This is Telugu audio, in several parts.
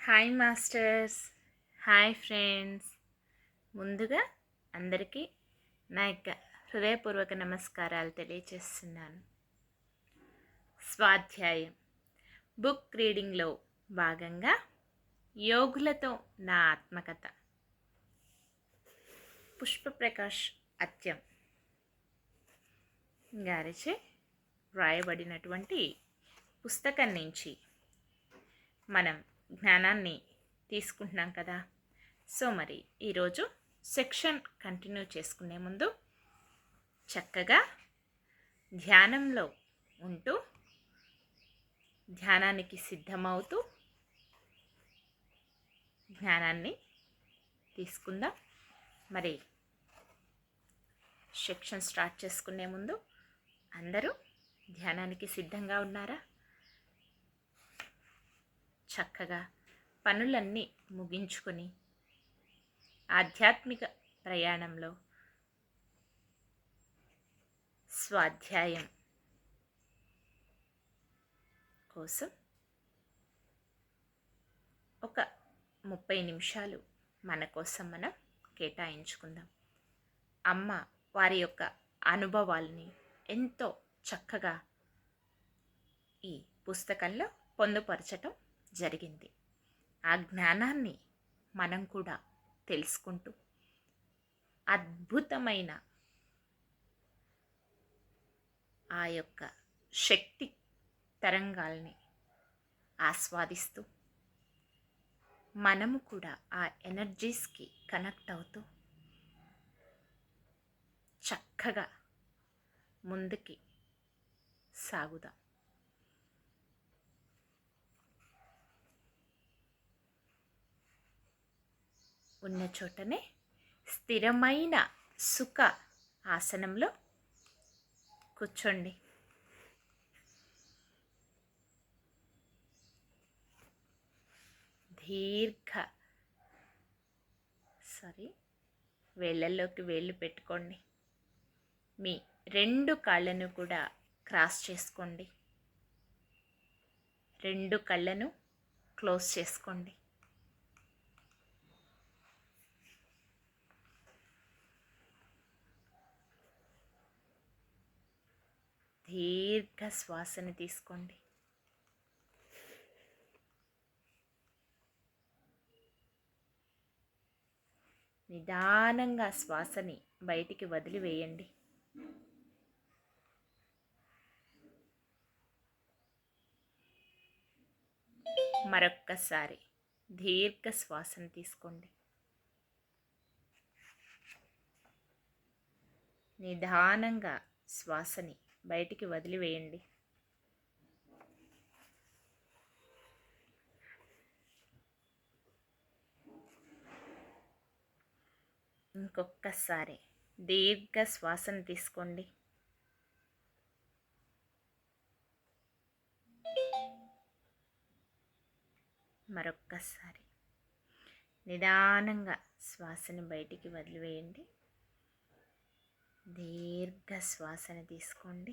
Hi masters, hi friends. ముందుగా అందరికీ నా యొక్క హృదయపూర్వక నమస్కారాలు తెలియచేస్తున్నాను. స్వాధ్యాయం బుక్ రీడింగ్లో భాగంగా యోగులతో నా ఆత్మకథ, పుష్పప్రకాష్ అత్యం గారిచే వ్రాయబడినటువంటి పుస్తకం నుంచి మనం జ్ఞానాన్ని తీసుకుంటున్నాం కదా. సో మరి ఈరోజు సెక్షన్ కంటిన్యూ చేసుకునే ముందు చక్కగా ధ్యానంలో ఉంటూ ధ్యానానికి సిద్ధమవుతూ జ్ఞానాన్ని తీసుకుందాం. మరి సెక్షన్ స్టార్ట్ చేసుకునే ముందు అందరూ ధ్యానానికి సిద్ధంగా ఉన్నారా? చక్కగా పనులన్నీ ముగించుకొని ఆధ్యాత్మిక ప్రయాణంలో స్వాధ్యాయం కోసం ఒక 30 నిమిషాలు మన కోసం మనం కేటాయించుకుందాం. అమ్మ వారి యొక్క అనుభవాల్ని ఎంతో చక్కగా ఈ పుస్తకంలో పొందుపరచటం జరిగింది. ఆ జ్ఞానాన్ని మనం కూడా తెలుసుకుంటూ అద్భుతమైన ఆ యొక్క శక్తి తరంగాల్ని ఆస్వాదిస్తూ మనము కూడా ఆ ఎనర్జీస్కి కనెక్ట్ అవుతూ చక్కగా ముందుకి సాగుదాం. ఉన్న చోటనే స్థిరమైన సుఖ ఆసనంలో కూర్చోండి. వేళ్ళల్లోకి వేళ్ళు పెట్టుకోండి. మీ 2 కాళ్ళను కూడా క్రాస్ చేసుకోండి. 2 కళ్ళను క్లోజ్ చేసుకోండి. దీర్ఘ శ్వాసను తీసుకోండి. నిదానంగా శ్వాసని బయటికి వదిలివేయండి. మరొక్కసారి దీర్ఘ శ్వాసను తీసుకోండి. నిదానంగా శ్వాసని బయటికి వదిలివేయండి. ఇంకొక్కసారి దీర్ఘ శ్వాసను తీసుకోండి. మరొక్కసారి నిదానంగా శ్వాసని బయటికి వదిలివేయండి. దీర్ఘ శ్వాసను తీసుకోండి.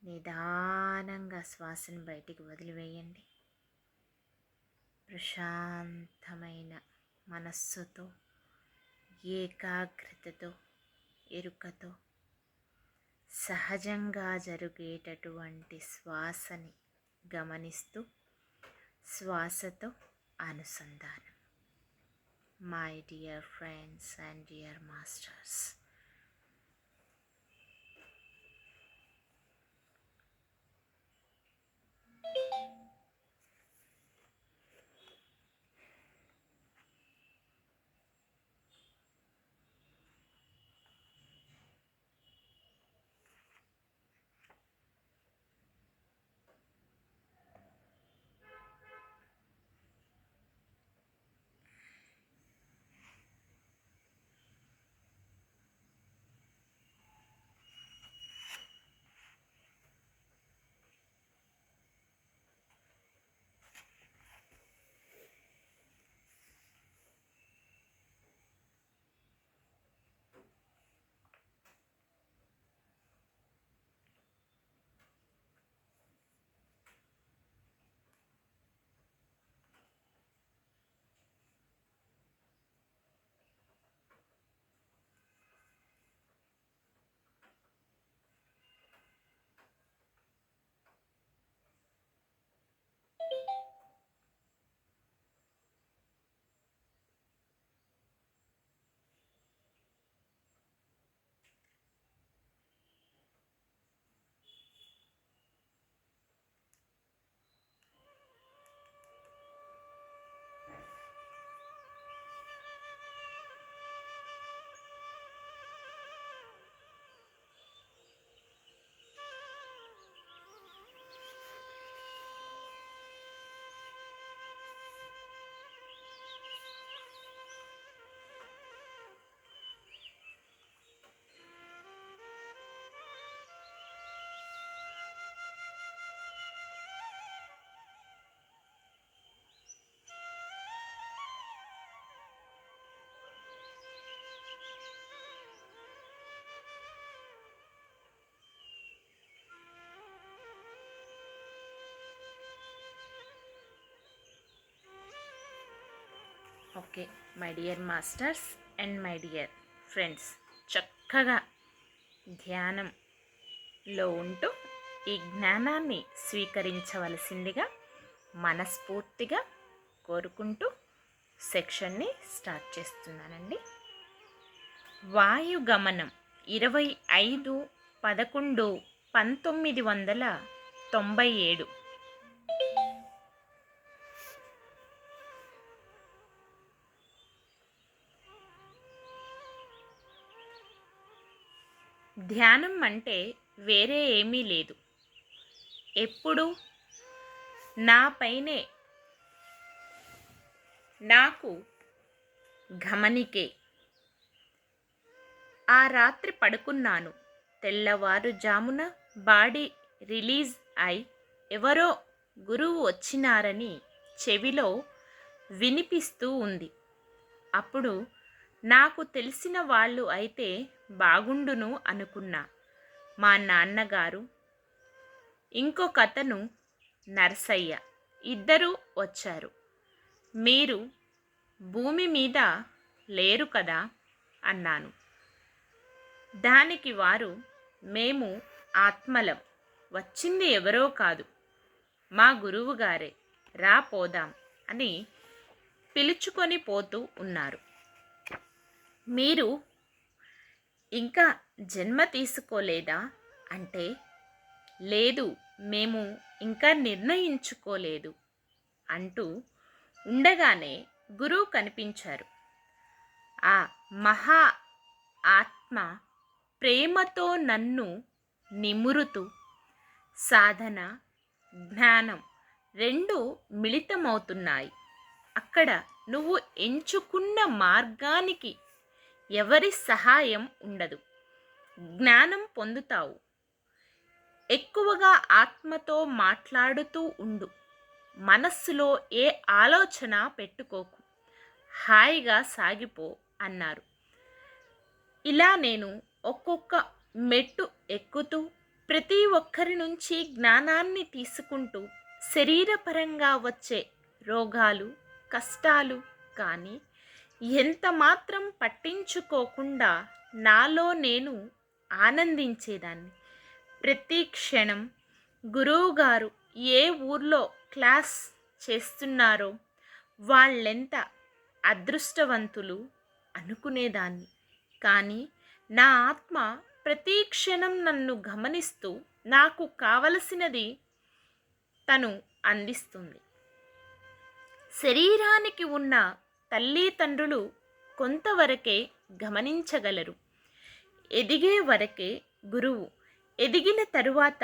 నిదానంగా శ్వాసను బయటికి వదిలివేయండి. ప్రశాంతమైన మనస్సుతో, ఏకాగ్రతతో, ఎరుకతో సహజంగా జరిగేటటువంటి శ్వాసని గమనిస్తూ శ్వాసతో అనుసంధానం. My dear friends and dear masters, okay, my dear masters and my dear friends, చక్కగా ధ్యానంలో ఉంటూ ఈ జ్ఞానాన్ని స్వీకరించవలసిందిగా మనస్ఫూర్తిగా కోరుకుంటూ సెక్షన్ని స్టార్ట్ చేస్తున్నానండి. వాయుగమనం 25/11/1997. ధ్యానం అంటే వేరే ఏమీ లేదు, ఎప్పుడు నాపైనే నాకు గమనికే. ఆ రాత్రి పడుకున్నాను, తెల్లవారుజామున బాడీ రిలీజ్ అయి ఎవరో గురువు వచ్చినారని చెవిలో వినిపిస్తూ ఉంది. అప్పుడు నాకు తెలిసిన వాళ్ళు అయితే బాగుండును అనుకున్నా. మా నాన్నగారు, ఇంకొకతను నర్సయ్య, ఇద్దరూ వచ్చారు. మీరు భూమి మీద లేరు కదా అన్నాను. దానికి వారు, మేము ఆత్మలం, వచ్చింది ఎవరో కాదు, మా గురువుగారే, రా పోదాం అని పిలుచుకొని పోతూ ఉన్నారు. మీరు ఇంకా జన్మ తీసుకోలేదా అంటే, లేదు, మేము ఇంకా నిర్ణయించుకోలేదు అంటూ ఉండగానే గురువు కనిపించారు. ఆ మహా ఆత్మ ప్రేమతో నన్ను నిమురుతూ, సాధన జ్ఞానం రెండు మిళితమవుతున్నాయి. అక్కడ నువ్వు ఎంచుకున్న మార్గానికి ఎవరి సహాయం ఉండదు, జ్ఞానం పొందుతావు. ఎక్కువగా ఆత్మతో మాట్లాడుతూ ఉండు, మనస్సులో ఏ ఆలోచన పెట్టుకోకు, హాయిగా సాగిపో అన్నారు. ఇలా నేను ఒక్కొక్క మెట్టు ఎక్కుతూ ప్రతి ఒక్కరి నుంచి జ్ఞానాన్ని తీసుకుంటూ శరీరపరంగా వచ్చే రోగాలు, కష్టాలు కానీ ఎంత మాత్రం పట్టించుకోకుండా నాలో నేను ఆనందించేదాన్ని. ప్రతి క్షణం గురువుగారు ఏ ఊర్లో క్లాస్ చేస్తున్నారో వాళ్ళెంత అదృష్టవంతులు అనుకునేదాన్ని. కానీ నా ఆత్మ ప్రతి క్షణం నన్ను గమనిస్తూ నాకు కావలసినది తను అందిస్తుంది. శరీరానికి ఉన్న తల్లిదండ్రులు కొంతవరకే గమనించగలరు, ఎదిగే వరకే గురువు. ఎదిగిన తరువాత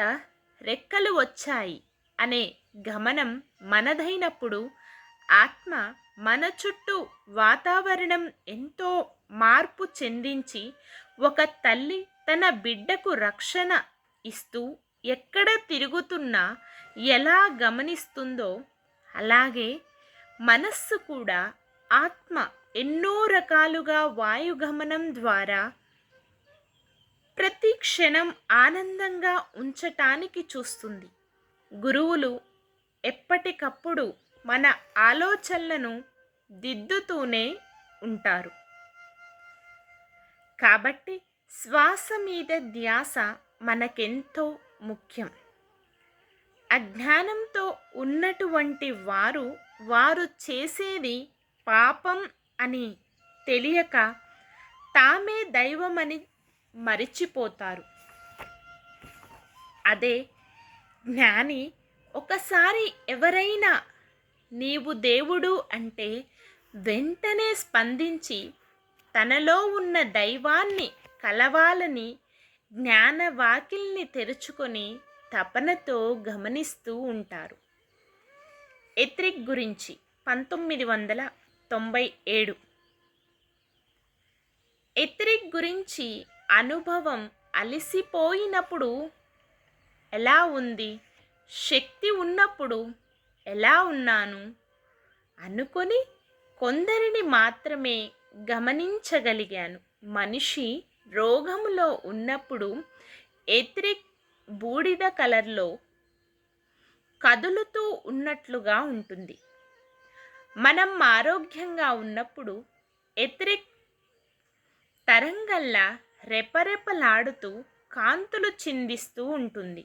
రెక్కలు వచ్చాయి అనే గమనం మనదైనప్పుడు ఆత్మ మన చుట్టూ వాతావరణం ఎంతో మార్పు చెందించి ఒక తల్లి తన బిడ్డకు రక్షణ ఇస్తూ ఎక్కడ తిరుగుతున్నా ఎలా గమనిస్తుందో అలాగే మనస్సు కూడా ఆత్మ ఎన్నో రకాలుగా వాయుగమనం ద్వారా ప్రతి క్షణం ఆనందంగా ఉంచటానికి చూస్తుంది. గురువులు ఎప్పటికప్పుడు మన ఆలోచనలను దిద్దుతూనే ఉంటారు. కాబట్టి శ్వాస మీద ధ్యాస మనకెంతో ముఖ్యం. అజ్ఞానంతో ఉన్నటువంటి వారు చేసేది పాపం అని తెలియక తామే దైవమని మరిచిపోతారు. అదే జ్ఞాని ఒకసారి ఎవరైనా నీవు దేవుడు అంటే వెంటనే స్పందించి తనలో ఉన్న దైవాన్ని కలవాలని జ్ఞానవాకిల్ని తెరుచుకొని తపనతో గమనిస్తూ ఉంటారు. ఎత్రిక్ గురించి 1997. ఎత్రిక్ గురించి అనుభవం అలసిపోయినప్పుడు ఎలా ఉంది, శక్తి ఉన్నప్పుడు ఎలా ఉన్నాను అనుకొని కొందరిని మాత్రమే గమనించగలిగాను. మనిషి రోగములో ఉన్నప్పుడు ఎత్రిక్ బూడిద కలర్లో కదులుతూ ఉన్నట్లుగా ఉంటుంది. మనం ఆరోగ్యంగా ఉన్నప్పుడు ఎథరిక్ తరంగల్లా రెపరెపలాడుతూ కాంతులు చిందిస్తూ ఉంటుంది.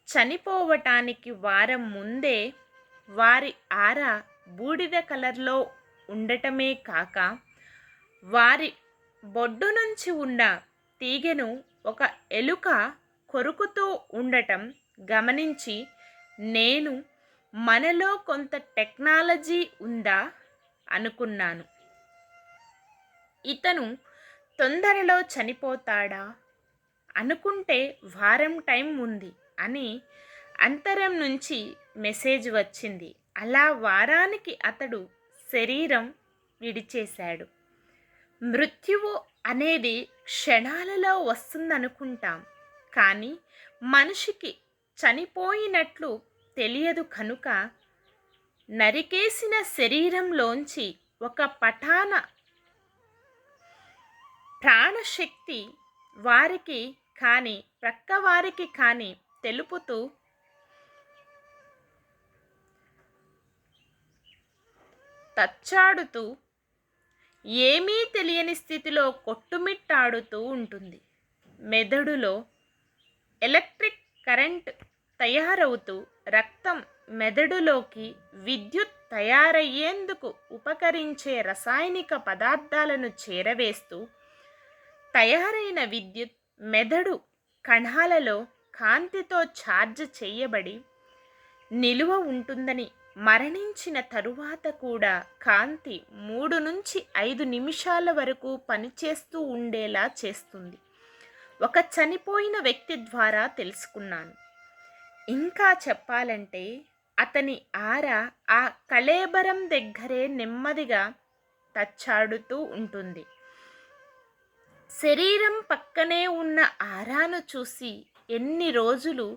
చనిపోవటానికి వారం ముందే వారి ఆరా బూడిద కలర్లో ఉండటమే కాక వారి బొడ్డు నుంచి ఉన్న తీగెను ఒక ఎలుక కొరుకుతూ ఉండటం గమనించి నేను మనలో కొంత టెక్నాలజీ ఉందా అనుకున్నాను. ఇతను తొందరలో చనిపోతాడా అనుకుంటే వారం టైం ఉంది అని అంతరం నుంచి మెసేజ్ వచ్చింది. అలా వారానికి అతడు శరీరం విడిచేశాడు. మృత్యువు అనేది క్షణాలలో వస్తుందనుకుంటాం, కానీ మనిషికి చనిపోయినట్లు తెలియదు. కనుక నరికేసిన శరీరంలోంచి ఒక పఠాన ప్రాణశక్తి వారికి కానీ ప్రక్కవారికి కానీ తెలుపుతూ తచ్చాడుతూ ఏమీ తెలియని స్థితిలో కొట్టుమిట్టాడుతూ ఉంటుంది. మెదడులో ఎలక్ట్రిక్ కరెంట్ తయారవుతూ రక్తం మెదడులోకి విద్యుత్ తయారయ్యేందుకు ఉపకరించే రసాయనిక పదార్థాలను చేరవేస్తూ తయారైన విద్యుత్ మెదడు కణాలలో కాంతితో ఛార్జ్ చేయబడి నిలువ ఉంటుందని, మరణించిన తరువాత కూడా కాంతి 3 నుంచి 5 నిమిషాల వరకు పనిచేస్తూ ఉండేలా చేస్తుంది. ఒక చనిపోయిన వ్యక్తి ద్వారా తెలుసుకున్నాను. ఇంకా చెప్పాలంటే అతని ఆరా ఆ కళేబరం దగ్గరే నెమ్మదిగా తచ్చాడుతూ ఉంటుంది. శరీరం పక్కనే ఉన్న ఆరాను చూసి ఎన్ని రోజులు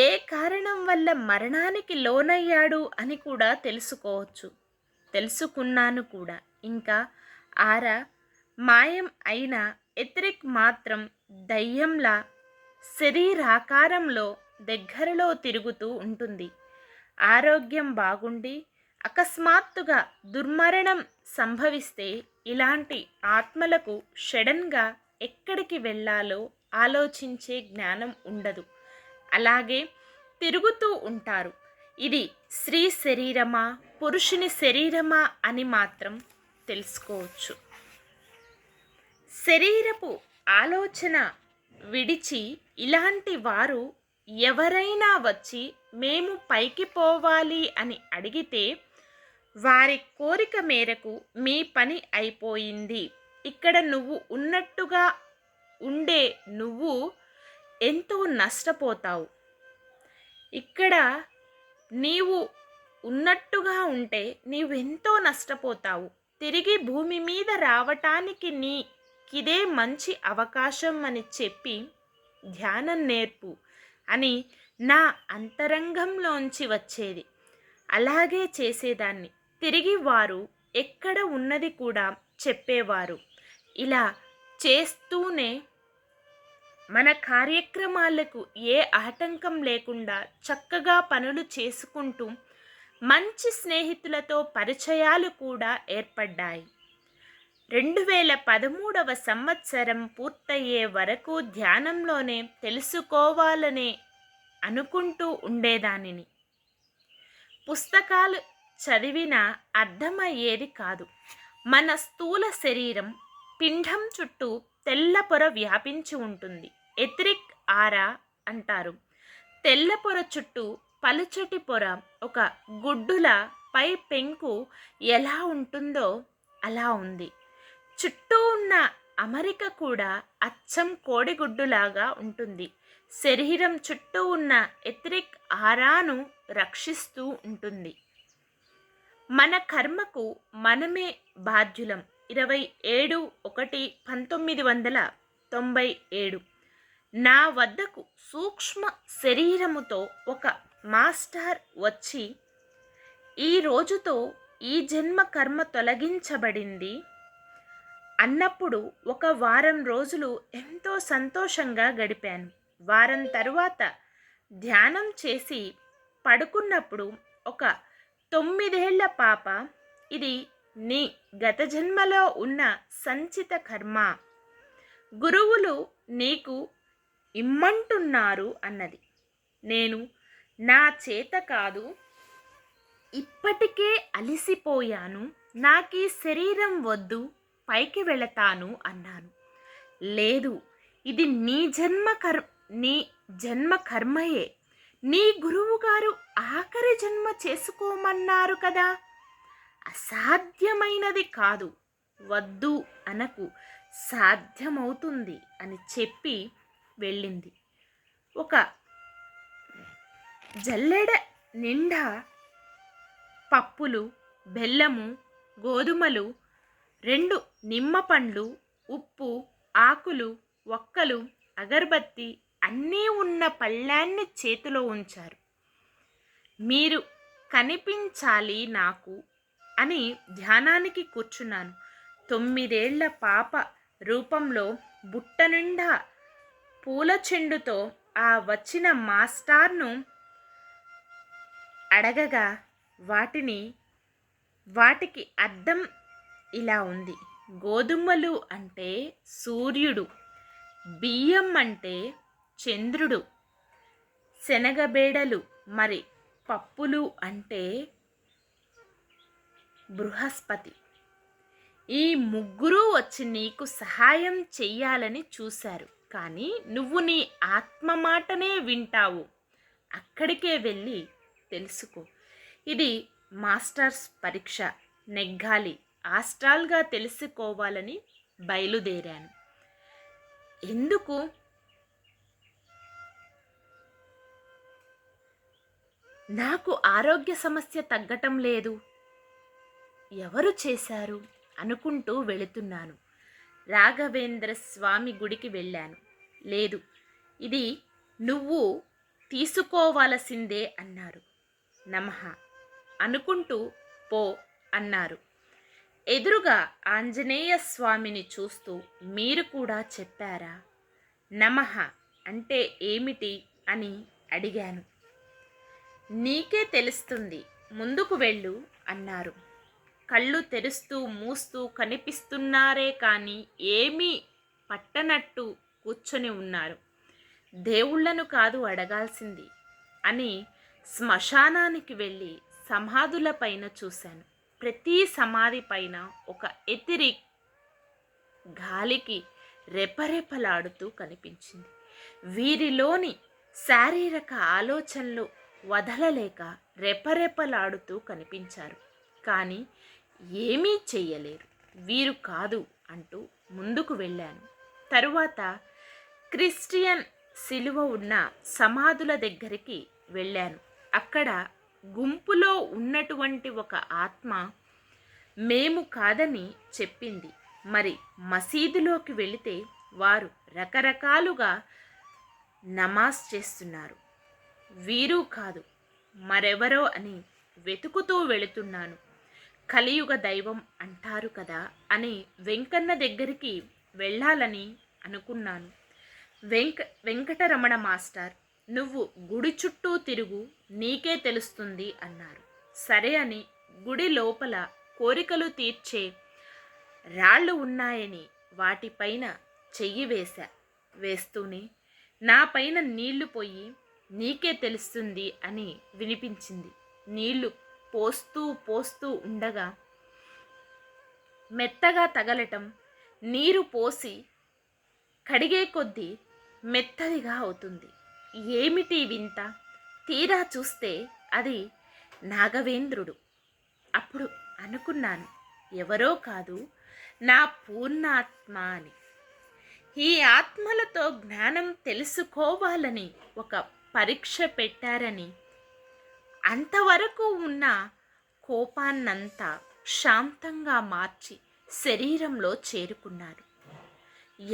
ఏ కారణం వల్ల మరణానికి లోనయ్యాడు అని కూడా తెలుసుకున్నాను కూడా. ఇంకా ఆరా మాయం అయిన ఎథరిక్ మాత్రం దయ్యంలా శరీరాకారంలో దగ్గరలో తిరుగుతూ ఉంటుంది. ఆరోగ్యం బాగుండి అకస్మాత్తుగా దుర్మరణం సంభవిస్తే ఇలాంటి ఆత్మలకు సడన్గా ఎక్కడికి వెళ్ళాలో ఆలోచించే జ్ఞానం ఉండదు. అలాగే తిరుగుతూ ఉంటారు. ఇది స్త్రీ శరీరమా పురుషుని శరీరమా అని మాత్రం తెలుసుకోవచ్చు. శరీరపు ఆలోచన విడిచి ఇలాంటి వారు ఎవరైనా వచ్చి మేము పైకి పోవాలి అని అడిగితే వారి కోరిక మేరకు మీ పని అయిపోయింది, ఇక్కడ నువ్వు ఉన్నట్టుగా ఉండే నువ్వు ఎంతో నష్టపోతావు, ఇక్కడ నీవు ఉన్నట్టుగా ఉంటే నీవెంతో నష్టపోతావు, తిరిగి భూమి మీద రావటానికి నీకిదే మంచి అవకాశం అని చెప్పి ధ్యానం నేర్పు అని నా అంతరంగంలోంచి వచ్చేది. అలాగే చేసేదాన్ని. తిరిగి వారు ఎక్కడ ఉన్నది కూడా చెప్పేవారు. ఇలా చేస్తూనే మన కార్యక్రమాలకు ఏ ఆటంకం లేకుండా చక్కగా పనులు చేసుకుంటూ మంచి స్నేహితులతో పరిచయాలు కూడా ఏర్పడ్డాయి. 2013వ సంవత్సరం పూర్తయ్యే వరకు ధ్యానంలోనే తెలుసుకోవాలనే అనుకుంటూ ఉండేదానిని. పుస్తకాలు చదివినా అర్థమయ్యేది కాదు. మన స్థూల శరీరం పిండం చుట్టూ తెల్ల పొర వ్యాపించి ఉంటుంది. ఎథరిక్ ఆరా అంటారు. తెల్ల పొర చుట్టూ పలుచటి పొర ఒక గుడ్డుల పై పెంకు ఎలా ఉంటుందో అలా ఉంది. చుట్టూ ఉన్న అమరిక కూడా అచ్చం కోడిగుడ్డులాగా ఉంటుంది. శరీరం చుట్టూ ఉన్న ఎథరిక్ ఆరాను రక్షిస్తూ ఉంటుంది. మన కర్మకు మనమే బాధ్యులం. 27/1/1997 నా వద్దకు సూక్ష్మ శరీరముతో ఒక మాస్టర్ వచ్చి ఈ రోజుతో ఈ జన్మ కర్మ తొలగించబడింది అన్నప్పుడు ఒక వారం రోజులు ఎంతో సంతోషంగా గడిపాను. వారం తరువాత ధ్యానం చేసి పడుకున్నప్పుడు ఒక 9 ఏళ్ల పాప, ఇది నీ గత జన్మలో ఉన్న సంచిత కర్మ. గురువులు నీకు ఇమ్మంటున్నారు అన్నది. నేను నా చేత కాదు, ఇప్పటికే అలిసిపోయాను, నాకీ శరీరం వద్దు, పైకి వెళతాను అన్నాను. లేదు, ఇది నీ జన్మ కర్మయే. నీ గురువుగారు ఆఖరి జన్మ చేసుకోమన్నారు కదా, అసాధ్యమైనది కాదు, వద్దు అనకు, సాధ్యమవుతుంది అని చెప్పి వెళ్ళింది. ఒక జల్లెడ నిండా పప్పులు, బెల్లము, గోధుమలు, 2 నిమ్మ పండ్లు, ఉప్పు, ఆకులు, ఒక్కలు, అగరబత్తి అన్నీ ఉన్న పళ్ళాన్ని చేతిలో ఉంచారు. మీరు కనిపించాలి నాకు అని ధ్యానానికి కూర్చున్నాను. 9 ఏళ్ల పాప రూపంలో బుట్ట నిండా పూల చెండుతో ఆ వచ్చిన మాస్టార్ను అడగగా వాటికి అర్థం ఇలా ఉంది. గోధుమలు అంటే సూర్యుడు, బియ్యం అంటే చంద్రుడు, శనగబేడలు మరి పప్పులు అంటే బృహస్పతి. ఈ ముగ్గురు వచ్చి నీకు సహాయం చెయ్యాలని చూశారు. కానీ నువ్వు నీ ఆత్మ మాటనే వింటావు. అక్కడికే వెళ్ళి తెలుసుకో. ఇది మాస్టర్స్ పరీక్ష, నెగ్గాలి, ఆస్ట్రాల్గా తెలుసుకోవాలని బయలుదేరాను. ఎందుకు? నాకు ఆరోగ్య సమస్య తగ్గటం లేదు. ఎవరు చేశారు అనుకుంటూ వెళుతున్నాను. రాఘవేంద్ర స్వామి గుడికి వెళ్ళాను. లేదు, ఇది నువ్వు తీసుకోవాల్సిందే అన్నారు. నమః అనుకుంటూ పో అన్నారు. ఎదురుగా ఆంజనేయ స్వామిని చూస్తూ మీరు కూడా చెప్పారా? నమః అంటే ఏమిటి అని అడిగాను. నీకే తెలుస్తుంది, ముందుకు వెళ్ళు అన్నారు. కళ్ళు తెరుస్తూ మూస్తూ కనిపిస్తున్నారే కానీ ఏమీ పట్టనట్టు కూర్చొని ఉన్నారు. దేవుళ్లను కాదు అడగాల్సింది అని శ్మశానానికి వెళ్ళి సమాధుల పైన చూశాను. ప్రతి సమాధి పైన ఒక ఎతిరి గాలికి రెపరెపలాడుతూ కనిపించింది. వీరిలోని శారీరక ఆలోచనలు వదలలేక రెపరెపలాడుతూ కనిపించారు. కానీ ఏమీ చెయ్యలేరు. వీరు కాదు అంటూ ముందుకు వెళ్ళాను. తరువాత క్రిస్టియన్ శిలువ ఉన్న సమాధుల దగ్గరికి వెళ్ళాను. అక్కడ గుంపులో ఉన్నటువంటి ఒక ఆత్మ మేము కాదని చెప్పింది. మరి మసీదులోకి వెళితే వారు రకరకాలుగా నమాజ్ చేస్తున్నారు. వీరు కాదు, మరెవరో అని వెతుకుతూ వెళుతున్నాను. కలియుగ దైవం అంటారు కదా అని వెంకన్న దగ్గరికి వెళ్ళాలని అనుకున్నాను. వెంకటరమణ మాస్టర్, నువ్వు గుడి చుట్టూ తిరుగు, నీకే తెలుస్తుంది అన్నారు. సరే అని గుడి లోపల కోరికలు తీర్చే రాళ్ళు ఉన్నాయని వాటిపైన చెయ్యి వేస్తూనే నా పైన నీళ్లు పోయి నీకే తెలుస్తుంది అని వినిపించింది. నీళ్లు పోస్తూ ఉండగా మెత్తగా తగలటం, నీరు పోసి కడిగే కొద్దీ మెత్తదిగా అవుతుంది. ఏమిటి వింత? తీరా చూస్తే అది నాగవేంద్రుడు. అప్పుడు అనుకున్నాను, ఎవరో కాదు, నా పూర్ణాత్మ అని. ఈ ఆత్మలతో జ్ఞానం తెలుసుకోవాలని ఒక పరీక్ష పెట్టారని, అంతవరకు ఉన్న కోపాన్నంతా శాంతంగా మార్చి శరీరంలో చేరుకున్నారు.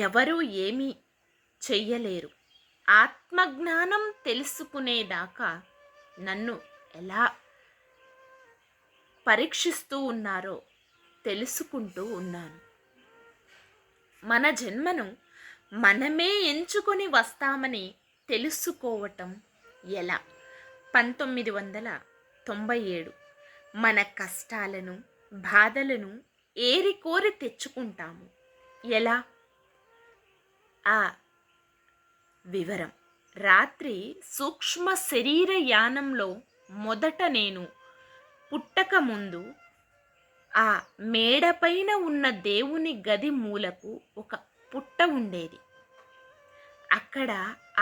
ఎవరూ ఏమీ చెయ్యలేరు. ఆత్మజ్ఞానం తెలుసుకునేదాకా నన్ను ఎలా పరీక్షిస్తూ ఉన్నారో తెలుసుకుంటూ ఉన్నాను. మన జన్మను మనమే ఎంచుకొని వస్తామని తెలుసుకోవటం ఎలా? 1997 మన కష్టాలను, బాధలను ఏరికోరి తెచ్చుకుంటాము. ఎలా? ఆ వివరం రాత్రి సూక్ష్మ శరీర యానంలో మొదట నేను పుట్టక ముందు ఆ మేడపైన ఉన్న దేవుని గది మూలకు ఒక పుట్ట ఉండేది. అక్కడ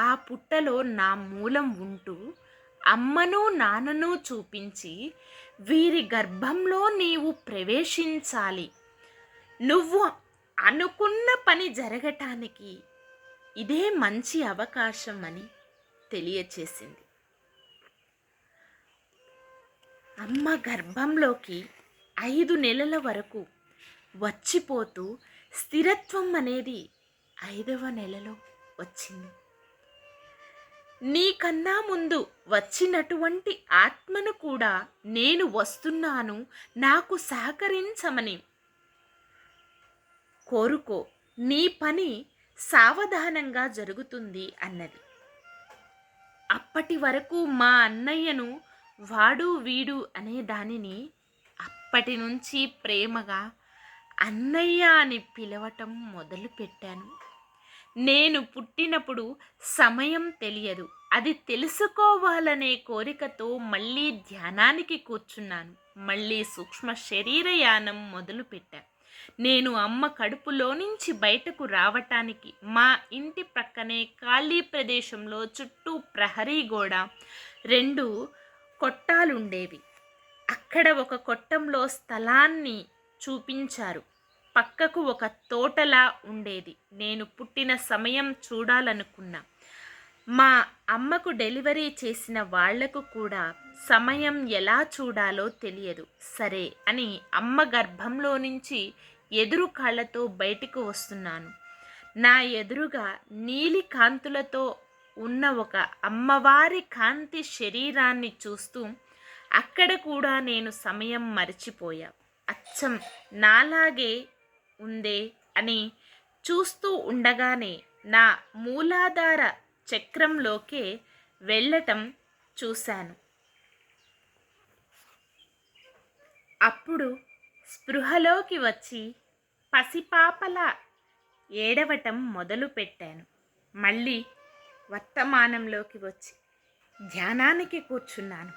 ఆ పుట్టలో నా మూలం ఉంటూ అమ్మను నాన్నను చూపించి, వీరి గర్భంలో నీవు ప్రవేశించాలి, నువ్వు అనుకున్న పని జరగటానికి ఇదే మంచి అవకాశం అని తెలియచేసింది. అమ్మ గర్భంలోకి 5 నెలల వరకు వచ్చిపోతూ స్థిరత్వం అనేది 5వ నెలలో వచ్చింది. నీకన్నా ముందు వచ్చినటువంటి ఆత్మను కూడా నేను వస్తున్నాను, నాకు సహకరించమని కోరుకో, నీ పని సావధానంగా జరుగుతుంది అన్నది. అప్పటి వరకు మా అన్నయ్యను వాడు వీడు అనే దానిని అప్పటి నుంచి ప్రేమగా అన్నయ్య అని పిలవటం మొదలుపెట్టాను. నేను పుట్టినప్పుడు సమయం తెలియదు, అది తెలుసుకోవాలనే కోరికతో మళ్ళీ ధ్యానానికి కూర్చున్నాను. మళ్ళీ సూక్ష్మ శరీరయానం మొదలుపెట్టాను. నేను అమ్మ కడుపులో నుంచి బయటకు రావటానికి మా ఇంటి ప్రక్కనే ఖాళీ ప్రదేశంలో చుట్టూ ప్రహరీ గోడ, 2 కొట్టాలుండేవి. అక్కడ ఒక కొట్టంలో స్థలాన్ని చూపించారు. పక్కకు ఒక తోటలా ఉండేది. నేను పుట్టిన సమయం చూడాలనుకున్నా. మా అమ్మకు డెలివరీ చేసిన వాళ్లకు కూడా సమయం ఎలా చూడాలో తెలియదు. సరే అని అమ్మ గర్భంలో నుంచి ఎదురు కాళ్ళతో బయటికి వస్తున్నాను. నా ఎదురుగా నీలి కాంతులతో ఉన్న ఒక అమ్మవారి కాంతి శరీరాన్ని చూస్తూ అక్కడ కూడా నేను సమయం మర్చిపోయా. అచ్చం నాలాగే ఉందే అని చూస్తూ ఉండగానే నా మూలాధార చక్రంలోకే వెళ్ళటం చూశాను. అప్పుడు స్పృహలోకి వచ్చి పసిపాపలా ఏడవటం మొదలుపెట్టాను. మళ్ళీ వర్తమానంలోకి వచ్చి ధ్యానానికి కూర్చున్నాను.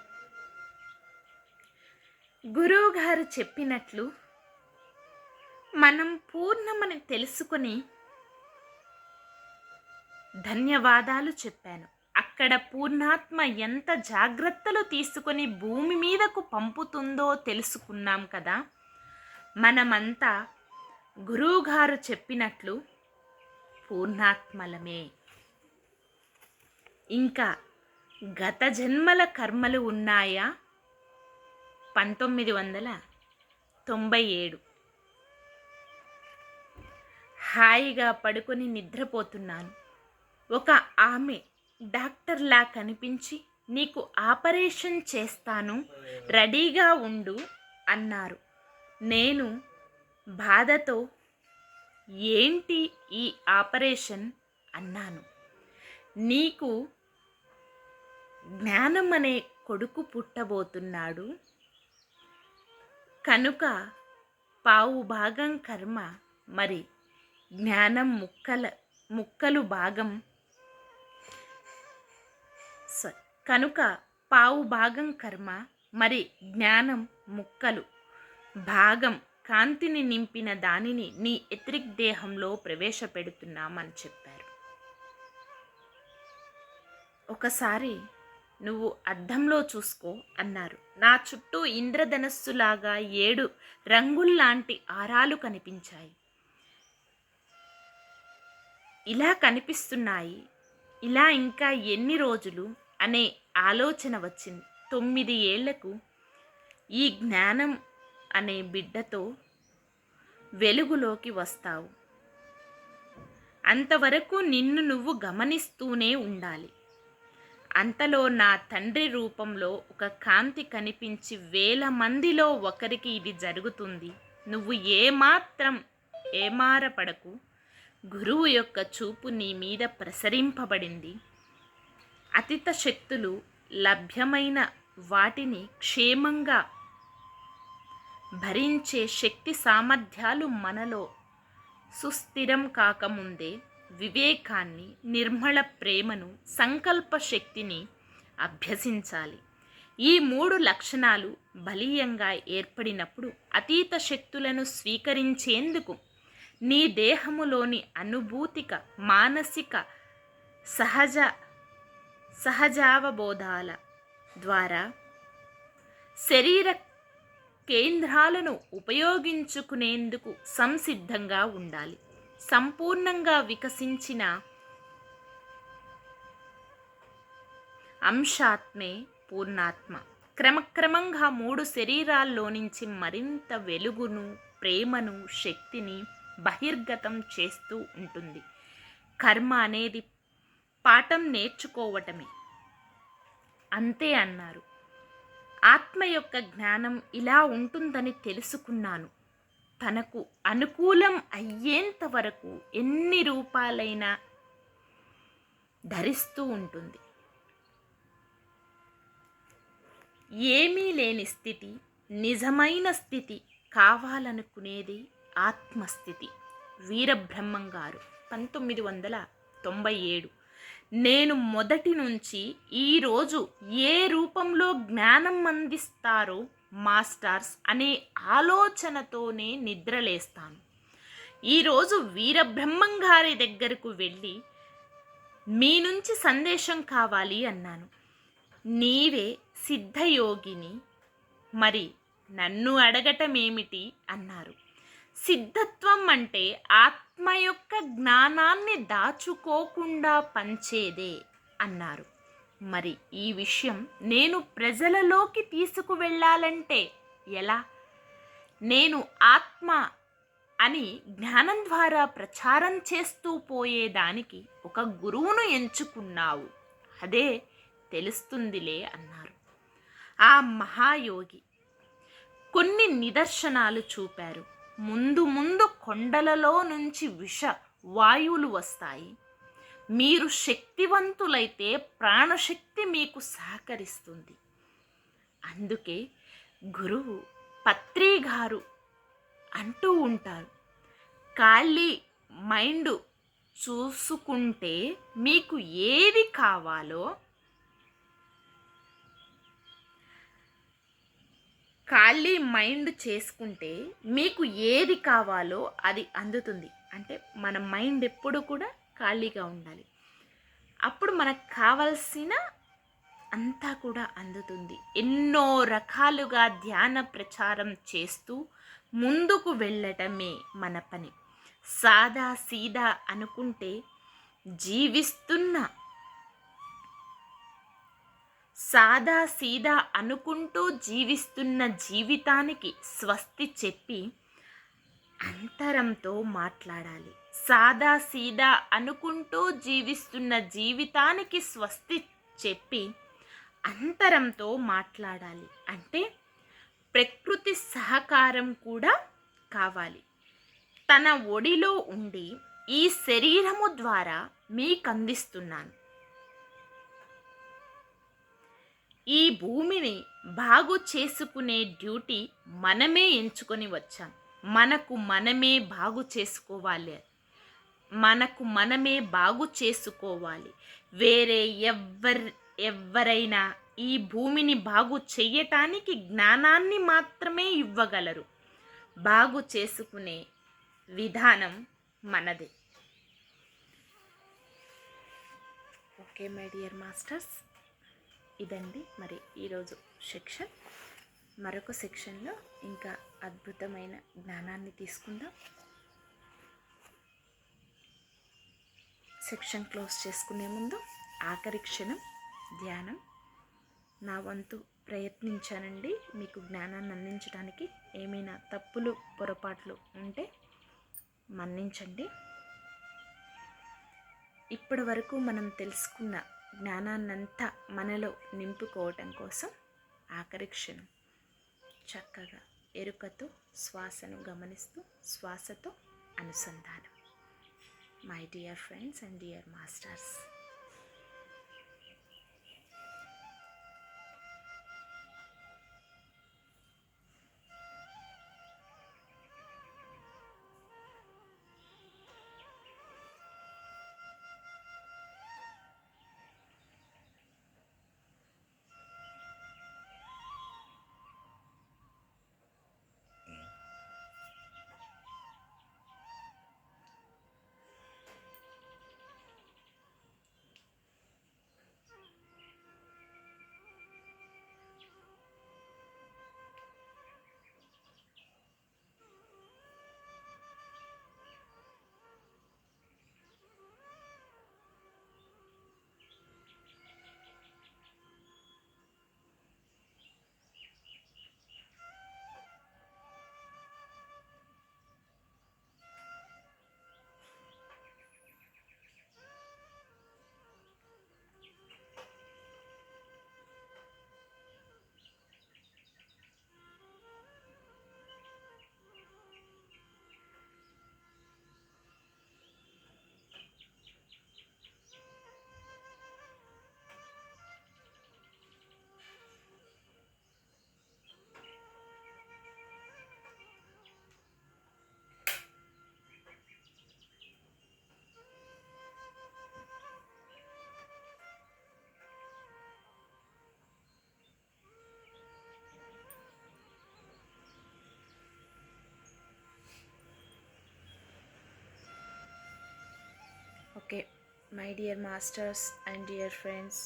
గురువుగారు చెప్పినట్లు మనం పూర్ణమని తెలుసుకొని ధన్యవాదాలు చెప్పాను. అక్కడ పూర్ణాత్మ ఎంత జాగ్రత్తలు తీసుకొని భూమి మీదకు పంపుతుందో తెలుసుకున్నాం కదా. మనమంతా గురువుగారు చెప్పినట్లు పూర్ణాత్మలమే. ఇంకా గత జన్మల కర్మలు ఉన్నాయా? 1997. హాయిగా పడుకొని నిద్రపోతున్నాను. ఒక ఆమె డాక్టర్లా కనిపించి, నీకు ఆపరేషన్ చేస్తాను, రెడీగా ఉండు అన్నారు. నేను బాధతో ఏంటి ఈ ఆపరేషన్ అన్నాను. నీకు జ్ఞానం అనే కొడుకు పుట్టబోతున్నాడు కనుక పావు భాగం కర్మ, మరి జ్ఞానం ముక్కలు భాగం కనుక పావు భాగం కర్మ, మరి జ్ఞానం ముక్కలు భాగం కాంతిని నింపిన దానిని నీ ఎత్రిక్ దేహంలో ప్రవేశపెడుతున్నామని చెప్పారు. ఒకసారి నువ్వు అద్దంలో చూసుకో అన్నారు. నా చుట్టూ ఇంద్రధనస్సులాగా 7 రంగుల్లాంటి ఆరాలు కనిపించాయి. ఇలా కనిపిస్తున్నాయి, ఇలా ఇంకా ఎన్ని రోజులు అనే ఆలోచన వచ్చింది. 9 ఏళ్లకు ఈ జ్ఞానం అనే బిడ్డతో వెలుగులోకి వస్తావు. అంతవరకు నిన్ను నువ్వు గమనిస్తూనే ఉండాలి. అంతలో నా తండ్రి రూపంలో ఒక కాంతి కనిపించి 1000 మందిలో ఒకరికి ఇది జరుగుతుంది. నువ్వు ఏమారపడకు. గురువు యొక్క చూపు నీ మీద ప్రసరింపబడింది. అతీత శక్తులు లభ్యమైన వాటిని క్షేమంగా భరించే శక్తి సామర్థ్యాలు మనలో సుస్థిరం కాకముందే వివేకాన్ని, నిర్మల ప్రేమను, సంకల్ప శక్తిని అభ్యసించాలి. ఈ 3 లక్షణాలు బలీయంగా ఏర్పడినప్పుడు అతీత శక్తులను స్వీకరించేందుకు నీ దేహములోని అనుభూతిక, మానసిక సహజావబోధాల ద్వారా శరీర కేంద్రాలను ఉపయోగించుకునేందుకు సంసిద్ధంగా ఉండాలి. సంపూర్ణంగా వికసించిన అంశాత్మే పూర్ణాత్మ. క్రమక్రమంగా 3 శరీరాల్లో నుంచి మరింత వెలుగును, ప్రేమను, శక్తిని బహిర్గతం చేస్తూ ఉంటుంది. కర్మ అనేది పాఠం నేర్చుకోవటమే. అంతే అన్నారు. ఆత్మ యొక్క జ్ఞానం ఇలా ఉంటుందని తెలుసుకున్నాను. తనకు అనుకూలం అయ్యేంత వరకు ఎన్ని రూపాలైనా ధరిస్తూ ఉంటుంది. ఏమీ లేని స్థితి నిజమైన స్థితి కావాలనుకునేది ఆత్మస్థితి. వీరబ్రహ్మం గారు 1997. నేను మొదటి నుంచి ఈరోజు ఏ రూపంలో జ్ఞానం అందిస్తారో మాస్టర్స్ అనే ఆలోచనతోనే నిద్రలేస్తాను. ఈరోజు వీరబ్రహ్మం గారి దగ్గరకు వెళ్ళి మీ నుంచి సందేశం కావాలి అన్నాను. నీవే సిద్ధయోగిని, మరి నన్ను అడగటమేమిటి అన్నారు. సిద్ధత్వం అంటే ఆత్మ యొక్క జ్ఞానాన్ని దాచుకోకుండా పంచేదే అన్నారు. మరి ఈ విషయం నేను ప్రజలలోకి తీసుకువెళ్ళాలంటే ఎలా? నేను ఆత్మ అని జ్ఞానం ద్వారా ప్రచారం చేస్తూ పోయేదానికి ఒక గురువును ఎంచుకున్నావు, అదే తెలుస్తుందిలే అన్నారు. ఆ మహాయోగి కొన్ని నిదర్శనాలు చూపారు. ముందు ముందు కొండలలో నుంచి విష వాయువులు వస్తాయి. మీరు శక్తివంతులైతే ప్రాణశక్తి మీకు సహకరిస్తుంది. అందుకే గురువు పత్రి గారు అంటూ ఉంటారు, ఖాళీ మైండ్ చూసుకుంటే మీకు ఏది కావాలో ఖాళీ మైండ్ చేసుకుంటే మీకు ఏది కావాలో అది అందుతుంది. అంటే మన మైండ్ ఎప్పుడు కూడా ఖాళీగా ఉండాలి. అప్పుడు మనకు కావాల్సిన అంతా కూడా అందుతుంది. ఎన్నో రకాలుగా ధ్యాన ప్రచారం చేస్తూ ముందుకు వెళ్ళటమే మన పని. సాదా సీదా అనుకుంటే జీవిస్తున్న జీవితానికి స్వస్తి చెప్పి అంతరంతో మాట్లాడాలి. సాదా సీదా అనుకుంటూ జీవిస్తున్న జీవితానికి స్వస్తి చెప్పి అంతరంతో మాట్లాడాలి. అంటే ప్రకృతి సహకారం కూడా కావాలి. తన ఒడిలో ఉండి ఈ శరీరము ద్వారా మీకు అందిస్తున్నాను. ఈ భూమిని బాగు చేసుకునే డ్యూటీ మనమే ఎంచుకొని వచ్చాం. మనకు మనమే బాగు చేసుకోవాలి. వేరే ఎవరైనా ఈ భూమిని బాగు చెయ్యటానికి జ్ఞానాన్ని మాత్రమే ఇవ్వగలరు. బాగు చేసుకునే విధానం మనదే. ఓకే మై డియర్ మాస్టర్స్, ఇదండి మరి ఈరోజు సెక్షన్. మరొక సెక్షన్లో ఇంకా అద్భుతమైన జ్ఞానాన్ని తీసుకుందాం. సెక్షన్ క్లోజ్ చేసుకునే ముందు ఆఖరి క్షణం ధ్యానం. నా వంతు ప్రయత్నించానండి మీకు జ్ఞానాన్ని అందించడానికి. ఏమైనా తప్పులు పొరపాట్లు ఉంటే మన్నించండి. ఇప్పటి వరకు మనం తెలుసుకున్న జ్ఞానాన్నంతా మనలో నింపుకోవటం కోసం ఆఖరి క్షణం చక్కగా ఎరుకతో శ్వాసను గమనిస్తూ శ్వాసతో అనుసంధానం. My dear friends and dear masters, my dear masters and dear friends,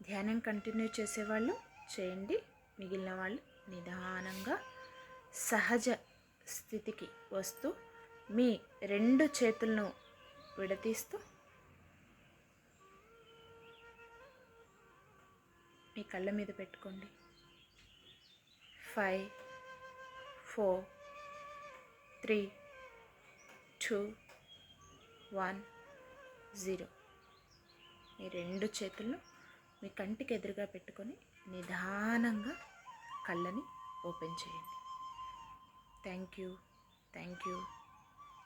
ధ్యానం కంటిన్యూ చేసేవాళ్ళు చేయండి. మిగిలిన వాళ్ళు నిదానంగా సహజ స్థితికి వస్తూ మీ 2 చేతులను విడతీస్తూ మీ కళ్ళ మీద పెట్టుకోండి. 5 4 3 2 1 0. మీ 2 చేతులను మీ కంటికి ఎదురుగా పెట్టుకొని నిదానంగా కళ్ళని ఓపెన్ చేయండి. Thank you, thank you,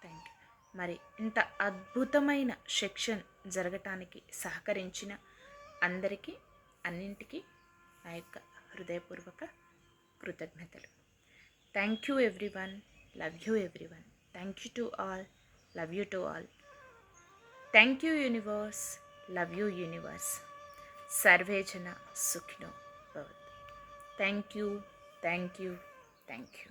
thank you. మరి ఇంత అద్భుతమైన సెక్షన్ జరగటానికి సహకరించిన అందరికీ అన్నింటికీ నా యొక్క హృదయపూర్వక కృతజ్ఞతలు. Thank you everyone, love you everyone. Thank you to all, love you to all. Thank you universe, love you universe. Survey జన సుఖినో భవంతు. Thank you, thank you, thank you.